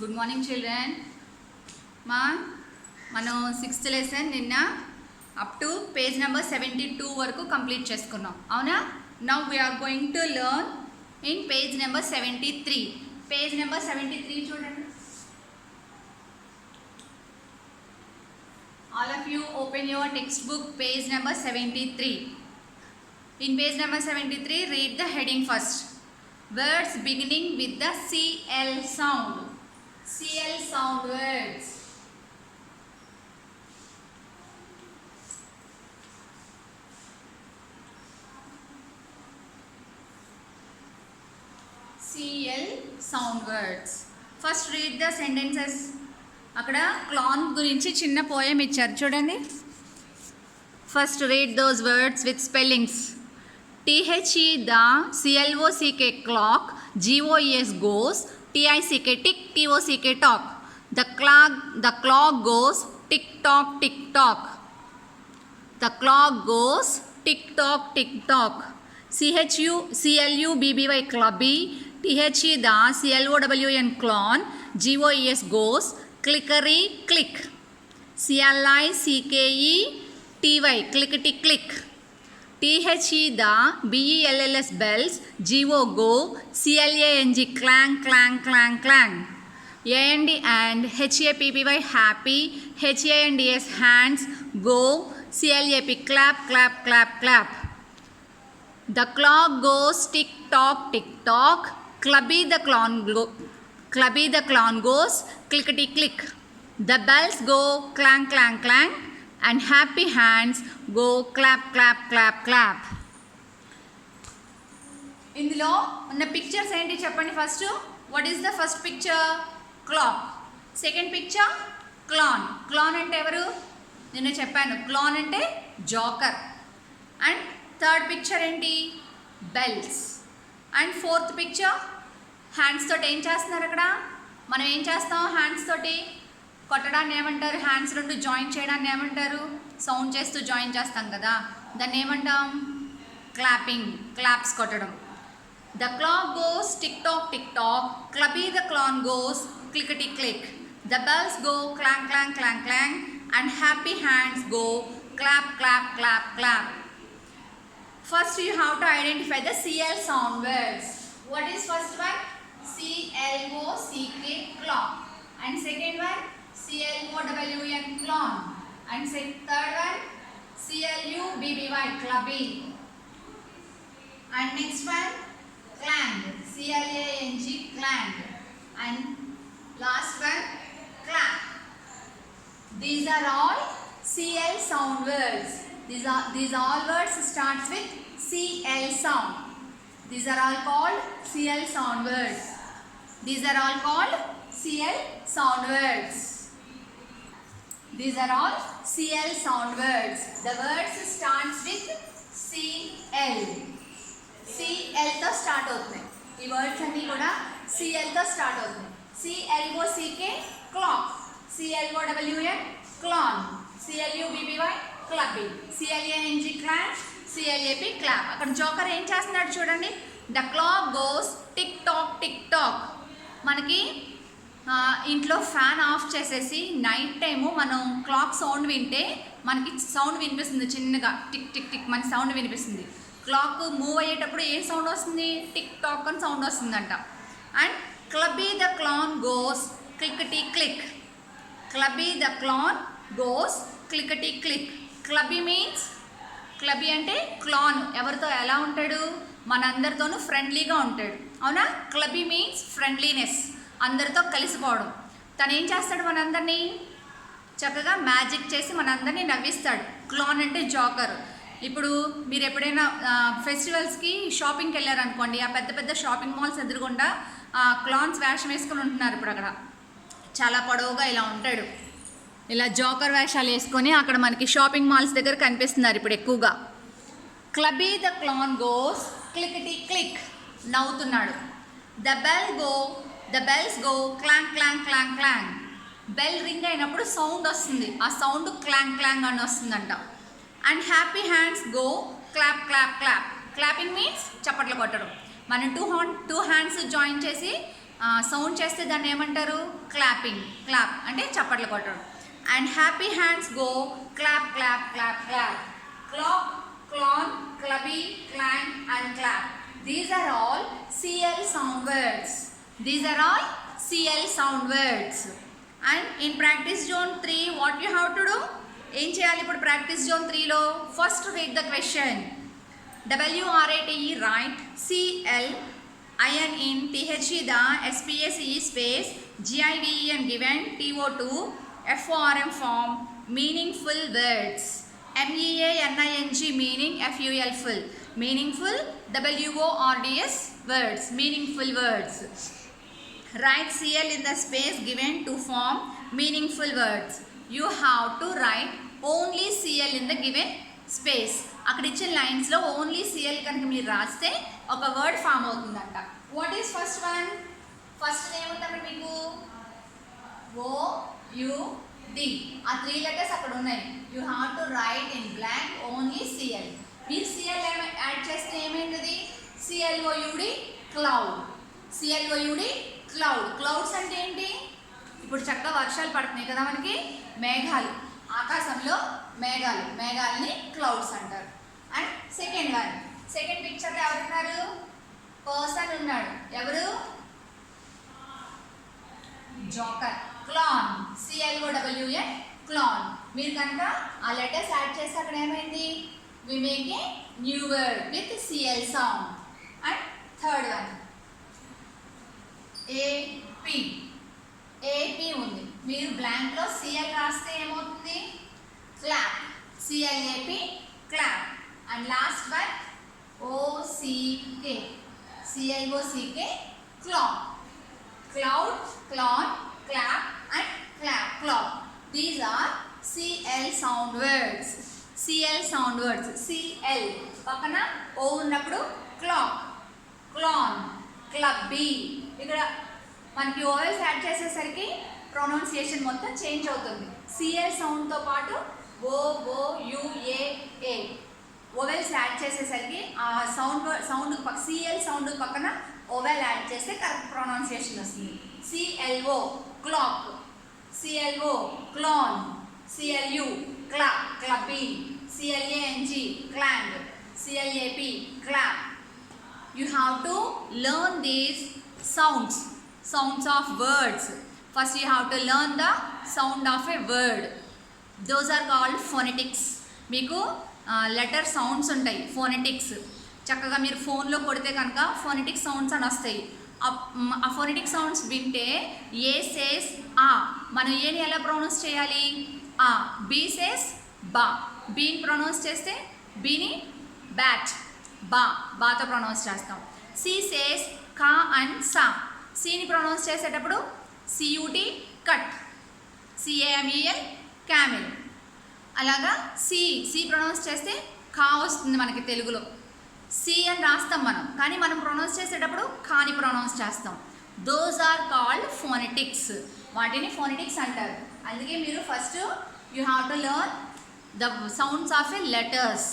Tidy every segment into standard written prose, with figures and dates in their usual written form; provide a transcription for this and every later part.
Good morning children. మనం 6th lesson నిన్న up to page number 72 వరకు కంప్లీట్ చేసుకున్నాం, అవునా? Now we are going to learn in page number 73. Page number 73 చూడండి. All of you open your textbook, page number 73. In page number 73, read the heading first. Words beginning with the CL sound. CL sound words. CL sound words. First read the sentences. అక్కడ clan గురించి చిన్న poem ఇచ్చారు చూడండి. First read those words with spellings. THE the, CLOCK clock, GOES goes, TICK tick, TOCK talk. The clock goes tick tock tick talk. The clock goes tick tock tick talk. CLUBBY క్లబ్బీ, THE the, CLOWN clan, GOES goes, clickery click. CLICKETY clickety click. THE the, BELLS bells, GO go, CLANG clang clang clang clang. and HAPPY happy, HANDS hands go, CLAP clap clap clap clap. The clock goes tick tock tick tock. Clubby the clown goes clickety click. The bells go clang clang clang and happy hands go clap clap clap clap. ఇందులో ఉన్న pictures ఏంటి చెప్పండి. First what is the first picture? Clock. Second picture clown. Clown అంటే ఎవరు? నేను చెప్పాను, clown అంటే joker. And third picture ఏంటి? Bells. And fourth picture hands తోటి ఏం చేస్తున్నారు? అక్కడ మనం ఏం చేస్తాం? హ్యాండ్స్ తోటి కొట్టడాన్ని ఏమంటారు? హ్యాండ్స్ రెండు జాయిన్ చేయడాన్ని ఏమంటారు? సౌండ్ చేస్తూ జాయిన్ చేస్తాం కదా, దాన్ని ఏమంటాం? క్లాపింగ్. క్లాప్స్ కొట్టడం. The clock goes tick tock tick tock. Clubby the clown goes clickety click. The bells go clang clang clang clang and happy hands go clap clap clap clap. First you have to identify the CL sound words. What is first one? CLOCK clock. And second one CLOWN clown. And third one CLUBBY clubby. And next one clang, CLANG clang. And last one clap. These are all CL sound words. These all words starts with CL sound. These are all called CL sound words. These are all called CL sound words. These are all CL sound words. The words starts with CL. CL తో start అవుతున్నాయి. ఈ words అన్నీ కూడా CL తో start అవుతున్నాయి. CLOCK clock, CLOWN clown, CLUBBY clubby, CLANG clap, CLAP clap. అక్కడ joker ఏం చేస్తున్నాడు చూడండి. The clock goes tick tock tick tock. మనకి ఇంట్లో ఫ్యాన్ ఆఫ్ చేసేసి నైట్ టైము మనం క్లాక్ సౌండ్ వింటే మనకి సౌండ్ వినిపిస్తుంది, చిన్నగా టిక్ టిక్ టిక్ మన సౌండ్ వినిపిస్తుంది. క్లాక్ మూవ్ అయ్యేటప్పుడు ఏ సౌండ్ వస్తుంది? టిక్ టాక్ అని సౌండ్ వస్తుందంట. And clubby the clown goes clickety click. Clubby the clown goes clickety click. క్లబ్బీ means, క్లబ్బీ అంటే క్లాన్ ఎవరితో ఎలా ఉంటాడు? మనందరితోనూ ఫ్రెండ్లీగా ఉంటాడు, అవునా? క్లబ్బీ మీన్స్ ఫ్రెండ్లీనెస్, అందరితో కలిసిపోవడం. తను ఏం చేస్తాడు? మనందరినీ చక్కగా మ్యాజిక్ చేసి మనందరినీ నవ్విస్తాడు. క్లాన్ అంటే జోకర్. ఇప్పుడు మీరు ఎప్పుడైనా ఫెస్టివల్స్కి షాపింగ్కి వెళ్ళారనుకోండి, ఆ పెద్ద పెద్ద షాపింగ్ మాల్స్ ఎదురుగుండా క్లాన్స్ వేషం వేసుకొని ఉంటున్నారు. ఇప్పుడు అక్కడ చాలా పొడవుగా ఇలా ఉంటాడు, ఇలా జోకర్ వేషాలు వేసుకొని అక్కడ మనకి షాపింగ్ మాల్స్ దగ్గర కనిపిస్తున్నారు ఇప్పుడు ఎక్కువగా. Clubby the clown goes clickety click, నవ్వుతున్నాడు. The bells go clang clang clang clang. Bell ring అయినప్పుడు సౌండ్ వస్తుంది, ఆ సౌండ్ క్లాంగ్ క్లాంగ్ అని వస్తుందంట. And happy hands go clap clap clap. Clapping means చప్పట్లు కొట్టడం. మనం టూ హ్యాండ్స్ జాయిన్ చేసి సౌండ్ చేస్తే దాన్ని ఏమంటారు? క్లాపింగ్. క్లాప్ అంటే చప్పట్లు కొట్టడం. And happy hands go clap clap clap clap. Clap, clown, clubby, clang and clap. These are all CL sound words. These are all CL sound words. And in practice zone 3 what you have to do? ఏం చేయాలి ఇప్పుడు practice zone 3లో? First read the question. WRATE write CL IN in THE the SPACE space GIDEN given TO2 FORM form meaningful words. MEANING meaning FUL full. Meaningful WORDS words. Meaningful words. Write CL in the space given to form meaningful words. You have to write only CL in the given space. అక్కడ ఇచ్చిన లైన్స్లో only CL కనుక మీరు రాస్తే ఒక word form అవుతుందంట. What is first one? First ఏముందంటే మీకు OUD. ఆ 3 లెటర్స్ అక్కడ ఉన్నాయి. You have to right in blank only CL. మీరు CL యాడ్ చేస్తే ఏమైంది? CLOUD cloud. CLOUD cloud. Clouds అంటే ఏంటి? ఇప్పుడు చక్కగా వర్షాలు పడుతున్నాయి కదా మనకి, మేఘాలు, ఆకాశంలో మేఘాలు, మేఘాలని క్లౌడ్స్ అంటారు. అండ్ సెకండ్ వన్, సెకండ్ పిక్చర్లో ఎవరున్నారు? పర్సన్ ఉన్నాడు. ఎవరు? జోకర్. క్లాన్. CLOWN clown. మీరు కనుక ఆ లెటర్స్ యాడ్ చేస్తే అక్కడ ఏమైంది? We make a new word with CL sound. And third one AP ఉంది. మీరు బ్లాంక్లో CL రాస్తే ఏమవుతుంది? Clap. CLAP clap. And last one OCK. CLOCK clap. Cloud, clown, clap and clap. Clap. These are CL sound words. CL sound words. CL పక్కన O ఉన్నప్పుడు clock, clown, clubby. ఇక్కడ మనకి vowels add చేసేసరికి pronunciation మొత్తం change అవుతుంది. CL సౌండ్తో పాటు OOUAA vowels add చేసేసరికి ఆ సౌండ్ CL సౌండ్ పక్కన ఓవెల్ యాడ్ చేస్తే కరెక్ట్ ప్రొనౌన్సియేషన్ వస్తుంది. CLO clock, CLO clown, CLU clap, clubby, CLANG clang, CLAP clap. You have to learn these sounds of words. First you have to learn the sound of a word. Those are called phonetics. మీకు letter sounds ఉంటాయి, phonetics. చక్కగా మీరు ఫోన్లో కొడితే కనుక phonetic sounds అని వస్తాయి. ఆ ఫోనెటిక్ సౌండ్స్ వింటే ఏ సేస్ ఆ, మనం ఏని ఎలా ప్రొనౌన్స్ చేయాలి? ఆ. బి సేస్ బా. బీని ప్రొనౌన్స్ చేస్తే బీని బ్యాట్, బాతో ప్రొనౌన్స్ చేస్తాం. సి సేస్ కా అండ్ సా. సిని ప్రొనౌన్స్ చేసేటప్పుడు CUT కట్, CAMEL క్యామెల్. అలాగా సి ప్రొనౌన్స్ చేస్తే కా వస్తుంది మనకి తెలుగులో. సి అని రాస్తాం మనం, కానీ మనం ప్రొనౌన్స్ చేసేటప్పుడు కాని ప్రొనౌన్స్ చేస్తాం. Those are called phonetics. వాటిని ఫోనెటిక్స్ అంటారు. అందుకే మీరు first you have to learn the sounds of a letters.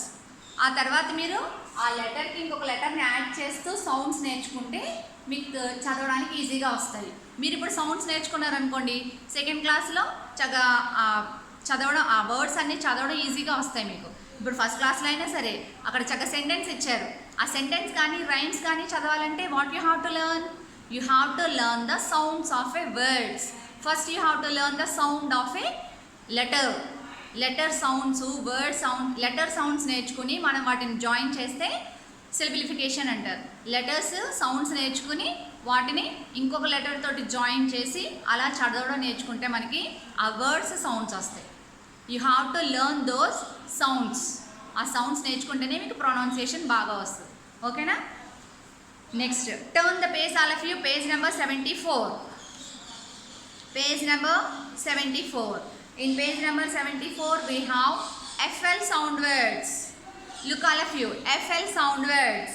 ఆ తర్వాత మీరు ఆ లెటర్కి ఇంకొక లెటర్ని యాడ్ చేస్తూ సౌండ్స్ నేర్చుకుంటే మీకు చదవడానికి ఈజీగా వస్తాయి. మీరు ఇప్పుడు సౌండ్స్ నేర్చుకున్నారనుకోండి, సెకండ్ క్లాస్లో చదవడం, ఆ వర్డ్స్ అన్నీ చదవడం ఈజీగా వస్తాయి మీకు. ఇప్పుడు ఫస్ట్ క్లాస్లో అయినా సరే అక్కడ చక్కగా సెంటెన్స్ ఇచ్చారు. ఆ సెంటెన్స్ కానీ రైమ్స్ కానీ చదవాలంటే what you have to learn? You have to learn the sounds of a words. First you have to learn the sound of A letter. Letter sounds, word sound, letter sounds నేర్చుకుని మనం వాటిని join చేస్తే సిలబిలిఫికేషన్ అంటారు. Letters sounds నేర్చుకుని వాటిని ఇంకొక letter తోటి join చేసి అలా చదవడం నేర్చుకుంటే మనకి ఆ వర్డ్స్ సౌండ్స్ వస్తాయి. You have to learn those sounds. ఆ సౌండ్స్ నేర్చుకుంటేనే మీకు ప్రొనౌన్సియేషన్ బాగా వస్తుంది. ఓకేనా? Next, turn the page all of you. Page number 74. Page number 74. In page number 74 we have FL sound words. Look all of you, FL sound words.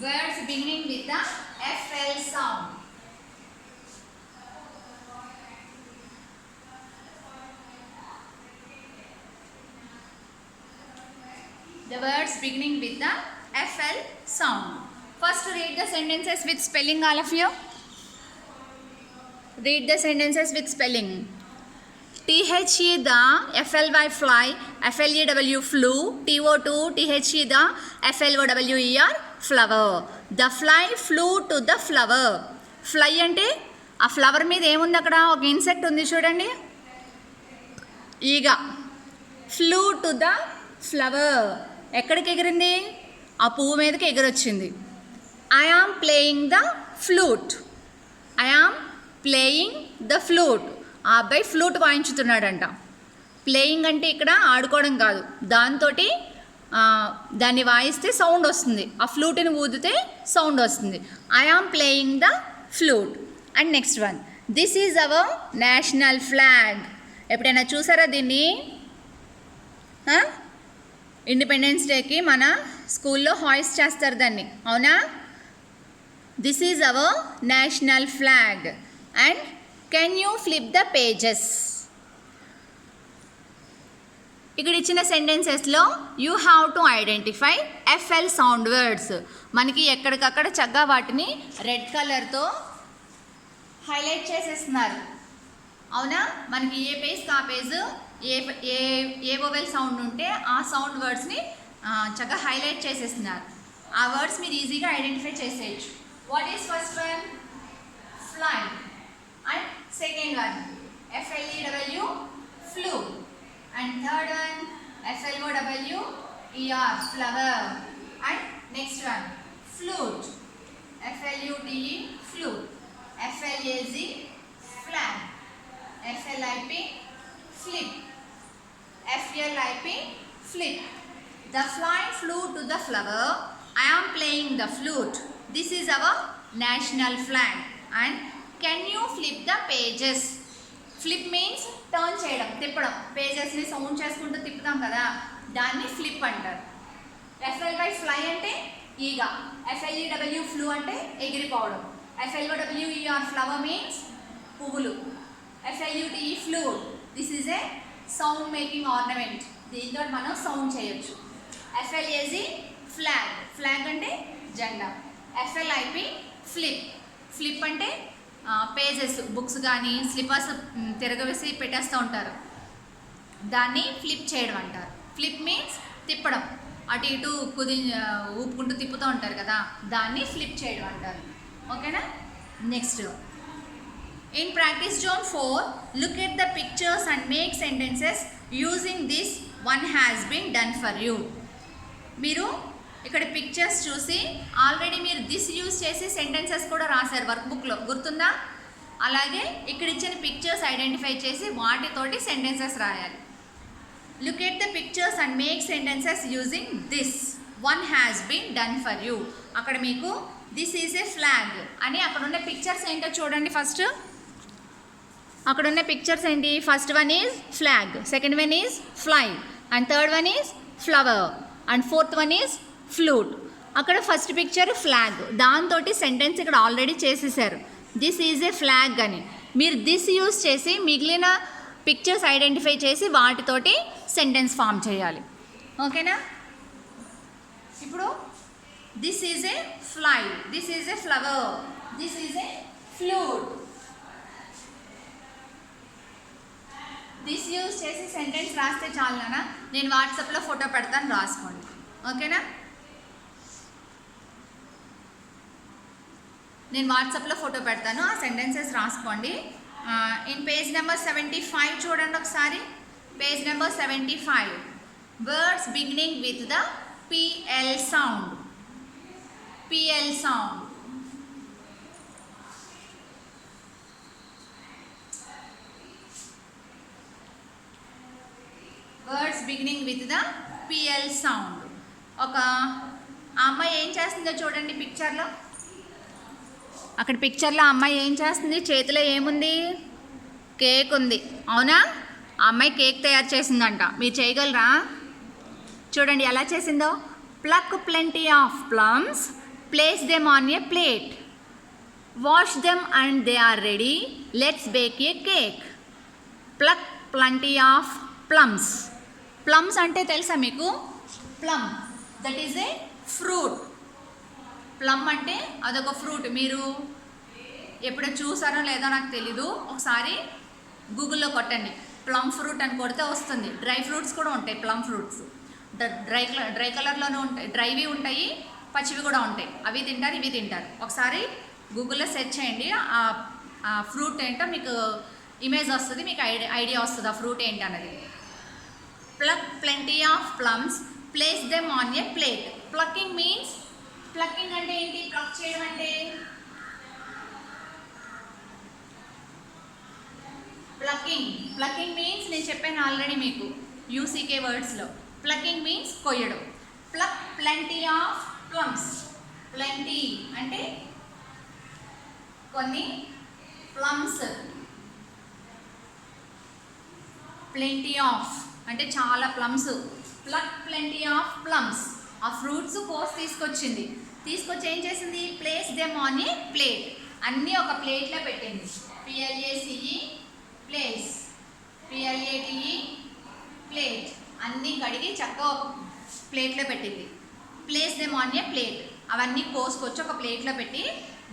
Words beginning with the FL sound. The words beginning with the FL sound. First first read the sentences with spelling, all of you. Read the sentences with spelling. THE the, FLY fly, FLEW flew, TO2 THE the, FLOWER flower. The fly flew to the flower. Fly అంటే ఆ flower మీద ఏముంది, అక్కడ ఒక insect ఉంది చూడండి, ఈగ. Flu to the flower, ఎక్కడికి ఎగిరింది, ఆ పువ్వు మీదకి ఎగిరొచ్చింది. I am playing the flute, I am playing the flute, ఆ అబ్బాయి ఫ్లూట్ వాయించుతున్నాడంట. ప్లేయింగ్ అంటే ఇక్కడ ఆడుకోవడం కాదు, దాంతో దాన్ని వాయిస్తే సౌండ్ వస్తుంది, ఆ ఫ్లూట్ని ఊదితే సౌండ్ వస్తుంది. I am playing the flute. And next one, this is our national flag. ఎప్పుడైనా చూసారా దీన్ని? ఇండిపెండెన్స్ డేకి మన స్కూల్లో హాయిస్ట్ చేస్తారు దాన్ని, అవునా? This is our national flag. And can you flip the pages? ఇక్కడ ఇచ్చిన సెంటెన్సెస్లో you have to identify FL sound words. మనకి ఎక్కడికక్కడ చక్కగా వాటిని రెడ్ కలర్తో హైలైట్ చేసేస్తున్నారు, అవునా? మనకి ఏ పేజ్ ఆ పేజ్ ఏ వొవెల్ సౌండ్ ఉంటే ఆ సౌండ్ వర్డ్స్ని చక్కగా హైలైట్ చేసేస్తున్నారు. ఆ వర్డ్స్ మీరు ఈజీగా ఐడెంటిఫై చేసేయచ్చు. What is first one? Fly. And second one FLEW flu. And third one FLOWER flower. And next one flute, FLUTE flute. FLAZ flag. FLIP flip. FLIP flip. The fly flew to the flower. I am playing the flute. This is our national flag. And can you flip the pages? Flip means turn చేయడం, తిప్పడం. పేజెస్ని sound చేసుకుంటూ తిప్పుతాం కదా, దాన్ని flip అంటారు. FLY fly అంటే ఈగ, FLEW flu అంటే ఎగిరిపోవడం, FLOWER flower means పువ్వులు, FLUTE flute, this is a sound making ornament, దీంతో మనం సౌండ్ చేయొచ్చు. FLAZ ఫ్లాగ్, ఫ్లాగ్ అంటే జెండా. FLIP ఫ్లిప్, ఫ్లిప్ అంటే పేజెస్, బుక్స్ కానీ స్లిప్పర్స్ తిరగవేసి పెట్టేస్తూ ఉంటారు, దాన్ని ఫ్లిప్ చేయడం అంటారు. ఫ్లిప్ మీన్స్ తిప్పడం, అటు ఇటు ఊపుకుంటూ తిప్పుతూ ఉంటారు కదా, దాన్ని ఫ్లిప్ చేయడం అంటారు. ఓకేనా? Next, in practice zone 4 look at the pictures and make sentences using this one has been done for you. మీరు ఇక్కడ పిక్చర్స్ చూసి ఆల్రెడీ మీరు దిస్ యూజ్ చేసి సెంటెన్సెస్ కూడా రాశారు వర్క్ బుక్లో, గుర్తుందా? అలాగే ఇక్కడ ఇచ్చిన పిక్చర్స్ ఐడెంటిఫై చేసి వాటితోటి సెంటెన్సెస్ రాయాలి. Look at the pictures and make sentences using this one has been done for you. అక్కడ మీకు దిస్ ఈజ్ ఏ ఫ్లాగ్ అని అక్కడ ఉన్న పిక్చర్స్ ఏంటో చూడండి. ఫస్ట్ అక్కడ ఉన్న పిక్చర్స్ ఏంటి? First one is flag, second one is fly, and third one is flower, and fourth one is flute. అక్కడ ఫస్ట్ పిక్చర్ ఫ్లాగ్, దాంతో సెంటెన్స్ ఇక్కడ ఆల్రెడీ చేసేసారు, దిస్ ఈజ్ ఏ ఫ్లాగ్ అని. మీరు దిస్ యూజ్ చేసి మిగిలిన పిక్చర్స్ ఐడెంటిఫై చేసి వాటితోటి సెంటెన్స్ ఫామ్ చేయాలి. ఓకేనా? ఇప్పుడు this is a fly, this is a flower, this is a flute. This use చేసి సెంటెన్స్ రాస్తే చాలు నాన్న. నేను వాట్సాప్లో ఫోటో పెడతాను, రాసుకోండి. ఓకేనా? నేను వాట్సాప్లో ఫోటో పెడతాను, ఆ సెంటెన్సెస్ రాసుకోండి. ఇన్ పేజ్ నెంబర్ 75 చూడండి ఒకసారి. Page number 75, words beginning with the PL sound. PL sound. Words beginning with the PL sound. ఒక అమ్మాయి ఏం చేస్తుందో చూడండి పిక్చర్లో. అక్కడ పిక్చర్లో అమ్మాయి ఏం చేస్తుంది? చేతిలో ఏముంది? కేక్ ఉంది, అవునా? ఆ అమ్మాయి కేక్ తయారు చేసిందంట. మీరు చేయగలరా? చూడండి ఎలా చేసిందో. Pluck plenty of plums, place them on a plate, wash them and they are ready, let's bake a cake. Pluck plenty of plums. Plums అంటే తెలుసా మీకు? Plum, that is a fruit. Plum అంటే అదొక ఫ్రూట్. మీరు ఎప్పుడు చూసారో లేదో నాకు తెలీదు, ఒకసారి గూగుల్లో కొట్టండి ప్లమ్ ఫ్రూట్ అని కొడితే వస్తుంది. డ్రై ఫ్రూట్స్ కూడా ఉంటాయి ప్లమ్ ఫ్రూట్స్. డ్రై కలర్లోనే ఉంటాయి, డ్రైవి ఉంటాయి, పచ్చివి కూడా ఉంటాయి. అవి తింటారు, ఇవి తింటారు. ఒకసారి గూగుల్లో సెర్చ్ చేయండి, ఆ ఫ్రూట్ ఏంటో మీకు ఇమేజ్ వస్తుంది, మీకు ఐడియా వస్తుంది ఆ ఫ్రూట్ ఏంటి అన్నది. Pluck plenty of plums, place them on a plate. Plucking means, plucking అంటే ఏంటి? ప్లక్ చేయడం అంటే ప్లక్కింగ్ మీన్స్ నేను చెప్పాను ఆల్రెడీ మీకు యూసీకే వర్డ్స్లో. ప్లక్కింగ్ మీన్స్ కొయ్యడం. Pluck plenty of plums. Plenty అంటే కొన్ని ప్లమ్స్. ప్లెంటీ ఆఫ్ అంటే చాలా plums. Pluck plenty of plums. ఆ ఫ్రూట్స్ కోసి తీసుకొచ్చి ఏం చేసింది? Place them on a plate. అన్నీ ఒక ప్లేట్లో పెట్టింది. PLACE place, PLATE plate. అన్నీ కడిగి చక్కగా ఒక ప్లేట్లో పెట్టింది. Place them on a plate. అవన్నీ కోసుకొచ్చి ఒక ప్లేట్లో పెట్టి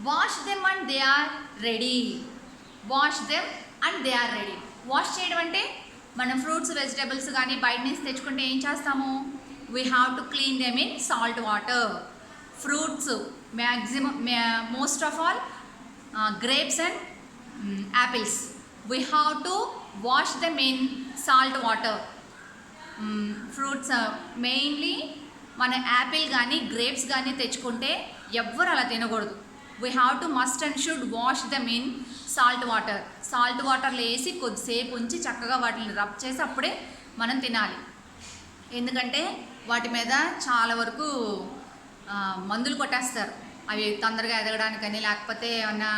wash them and they are ready. Wash them and they are ready. Wash చేయడం అంటే మనం ఫ్రూట్స్ వెజిటేబుల్స్ కానీ బయట నుంచి తెచ్చుకుంటే ఏం చేస్తాము? We have to clean them in salt water. Fruits maximum most of all grapes and apples, we have to wash them in salt water. Fruits mainly మన యాపిల్ కానీ గ్రేప్స్ కానీ తెచ్చుకుంటే ఎవ్వరు అలా తినకూడదు. We have to must and should wash them in salt water. Salt వాటర్లో వేసి కొద్దిసేపు ఉంచి చక్కగా వాటిని రబ్ చేసి అప్పుడే మనం తినాలి. ఎందుకంటే వాటి మీద చాలా వరకు మందులు కొట్టేస్తారు, అవి తొందరగా ఎదగడానికని, లేకపోతే ఏమన్నా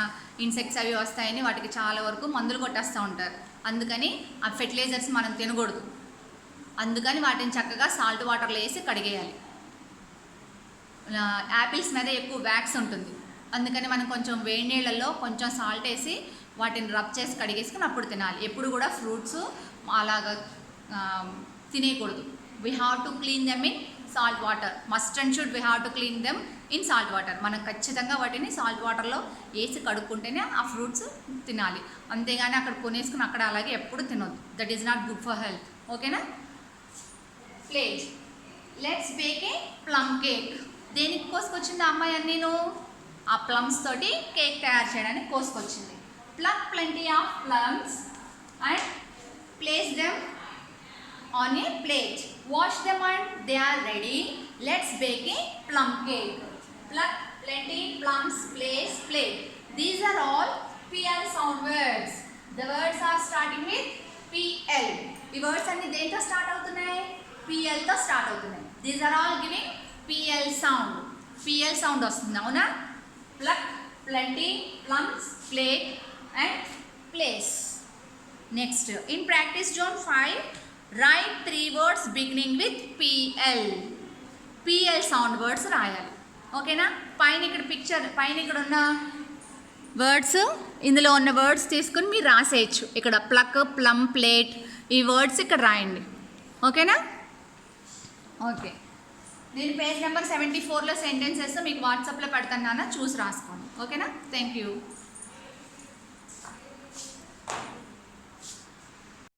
ఇన్సెక్ట్స్ అవి వస్తాయని వాటికి చాలా వరకు మందులు కొట్టేస్తూ ఉంటారు. అందుకని ఆ ఫెర్టిలైజర్స్ మనం తినకూడదు. అందుకని వాటిని చక్కగా సాల్ట్ వాటర్లో వేసి కడిగేయాలి. యాపిల్స్ మీద ఎక్కువ వ్యాక్స్ ఉంటుంది, అందుకని మనం కొంచెం వేడి నీళ్ళల్లో కొంచెం సాల్ట్ వేసి వాటిని రబ్ చేసి కడిగేసుకుని అప్పుడు తినాలి. ఎప్పుడు కూడా ఫ్రూట్స్ అలాగా తినేయకూడదు. We have to clean them in salt water. Must and should we have to clean them in salt water. మనం ఖచ్చితంగా వాటిని సాల్ట్ వాటర్లో వేసి కడుక్కుంటేనే ఆ ఫ్రూట్స్ తినాలి. అంతేగాని అక్కడ కొనేసుకుని అక్కడ అలాగే ఎప్పుడు తినొద్దు. That is not good for health. ఓకేనా? Plate. Let's bake a plum cake. దేనికి కోసుకొచ్చింది ఆ అమ్మాయి అన్నీను? ఆ ప్లమ్స్ తోటి కేక్ తయారు చేయడానికి కోసుకొచ్చింది. Pluck plenty of plums and place them on a plate. Wash them and they are ready. Let's bake a plum cake. Pluck plenty plums, place, plate. These are all PL sound words. The words are starting with PL. The words అన్ని దేంతో start అవుతున్నాయి? PL తో start అవుతున్నాయి. These are all giving PL sound. PL sound వస్తుంది, అవునా? Pluck plenty plums, plate and place. Next, in practice zone 5, write 3 words beginning with PL. PL sound words రాయాలి. ఓకేనా? పైన ఇక్కడ ఉన్న వర్డ్స్, ఇందులో ఉన్న వర్డ్స్ తీసుకుని మీరు రాసేయచ్చు. ఇక్కడ ప్లక్, ప్లమ్, ప్లేట్, ఈ వర్డ్స్ ఇక్కడ రాయండి. ఓకేనా? ఓకే, నేను పేజ్ నెంబర్ 74లో సెంటెన్సెస్ మీకు వాట్సాప్లో పెడతాను, చూసి రాసుకోండి. ఓకేనా? Thank you.